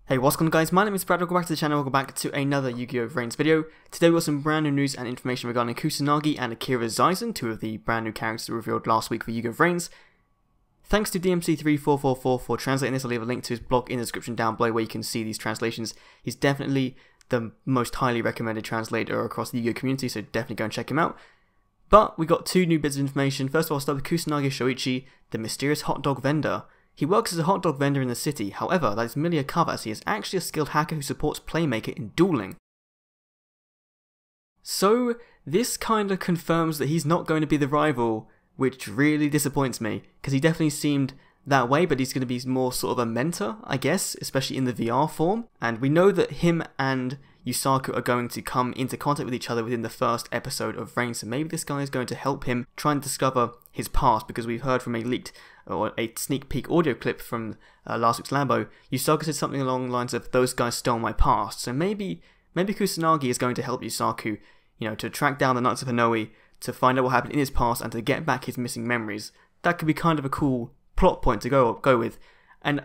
Hey, what's going on guys, my name is Brad, welcome back to the channel, welcome back to another Yu-Gi-Oh! VRAINS video. Today we got some brand new news and information regarding Kusanagi and Akira Zaizen, two of the brand new characters revealed last week for Yu-Gi-Oh! VRAINS. Thanks to DMC3444 for translating this. I'll leave a link to his blog in the description down below where you can see these translations. He's definitely the most highly recommended translator across the Yu-Gi-Oh! Community, so definitely go and check him out. But we got two new bits of information. First of all, I'll start with Kusanagi Ichi, the mysterious hot dog vendor. He works as a hot dog vendor in the city, however, that is merely a cover as he is actually a skilled hacker who supports Playmaker in dueling. So, this kinda confirms that he's not going to be the rival, which really disappoints me, because he definitely seemed that way, but he's going to be more sort of a mentor, I guess, especially in the VR form. And we know that him and Yusaku are going to come into contact with each other within the first episode of VRAINS, so maybe this guy is going to help him try and discover his past, because we've heard from a leaked or a sneak peek audio clip from last week's Labo. Yusaku said something along the lines of, "Those guys stole my past," so maybe Kusanagi is going to help Yusaku, to track down the Knights of Hanoi, to find out what happened in his past and to get back his missing memories. That could be kind of a cool plot point to go with. And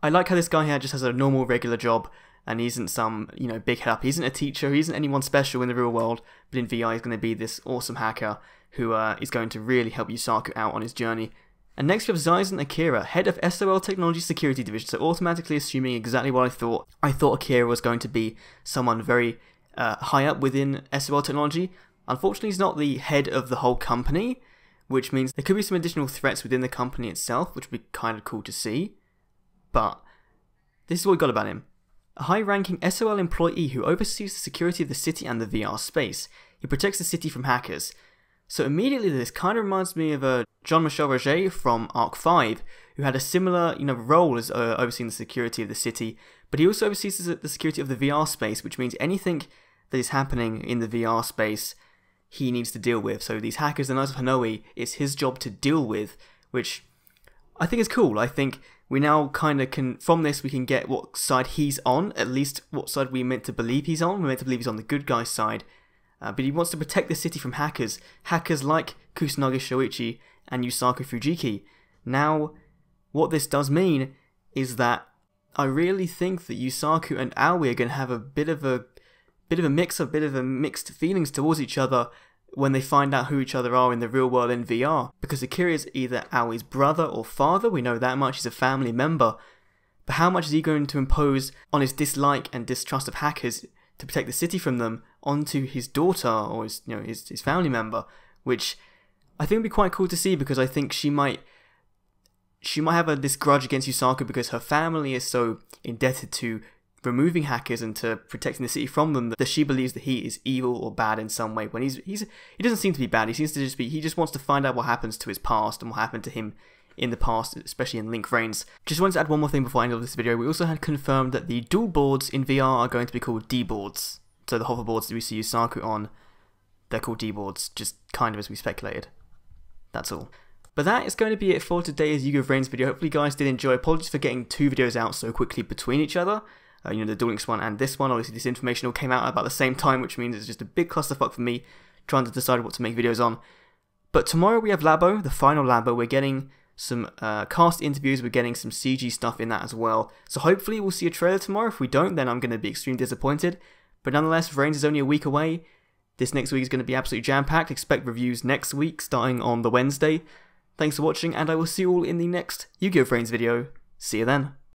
I like how this guy here just has a normal regular job and he isn't some big head up. He isn't a teacher, he isn't anyone special in the real world, but in VR he's going to be this awesome hacker who is going to really help Yusaku out on his journey. And next we have Zaizen Akira, head of SOL Technology Security Division, so automatically assuming exactly what I thought. I thought Akira was going to be someone very high up within SOL Technology. Unfortunately he's not the head of the whole company, which means there could be some additional threats within the company itself, which would be kind of cool to see. But this is what we got about him. A high-ranking SOL employee who oversees the security of the city and the VR space. He protects the city from hackers. So immediately this kind of reminds me of Jean-Michel Roger from Arc 5, who had a similar role as overseeing the security of the city, but he also oversees the security of the VR space, which means anything that is happening in the VR space he needs to deal with. So these hackers, the Knights of Hanoi, it's his job to deal with, which I think is cool. I think we now kind of can, from this we can get what side he's on, at least what side we're meant to believe he's on. We're meant to believe he's on the good guy's side. But he wants to protect the city from hackers like Kusanagi Shoichi and Yusaku Fujiki. Now, what this does mean is that I really think that Yusaku and Aoi are going to have a bit of a mixed feelings towards each other when they find out who each other are in the real world in VR. Because Akira is either Aoi's brother or father, we know that much, he's a family member. But how much is he going to impose on his dislike and distrust of hackers to protect the city from them onto his daughter or his family member, which I think would be quite cool to see, because I think she might have this grudge against Yusaku because her family is so indebted to removing hackers and to protecting the city from them that she believes that he is evil or bad in some way, when he doesn't seem to be bad. He seems to he just wants to find out what happens to his past and what happened to him in the past, especially in Link VRAINS. Just wanted to add one more thing before I end this video. We also had confirmed that the dual boards in VR are going to be called D-boards. So the hoverboards that we see Yusaku on, they're called D-boards, just kind of as we speculated. That's all. But that is going to be it for today's Yu-Gi-Oh! VRAINS video. Hopefully you guys did enjoy. Apologies for getting two videos out so quickly between each other. The Duel Links one and this one. Obviously this information all came out at about the same time, which means it's just a big clusterfuck for me trying to decide what to make videos on. But tomorrow we have Labo, the final Labo. We're getting some cast interviews, we're getting some CG stuff in that as well. So hopefully we'll see a trailer tomorrow. If we don't, then I'm going to be extremely disappointed. But nonetheless, VRAINS is only a week away. This next week is going to be absolutely jam-packed. Expect reviews next week, starting on the Wednesday. Thanks for watching, and I will see you all in the next Yu-Gi-Oh! VRAINS video. See you then.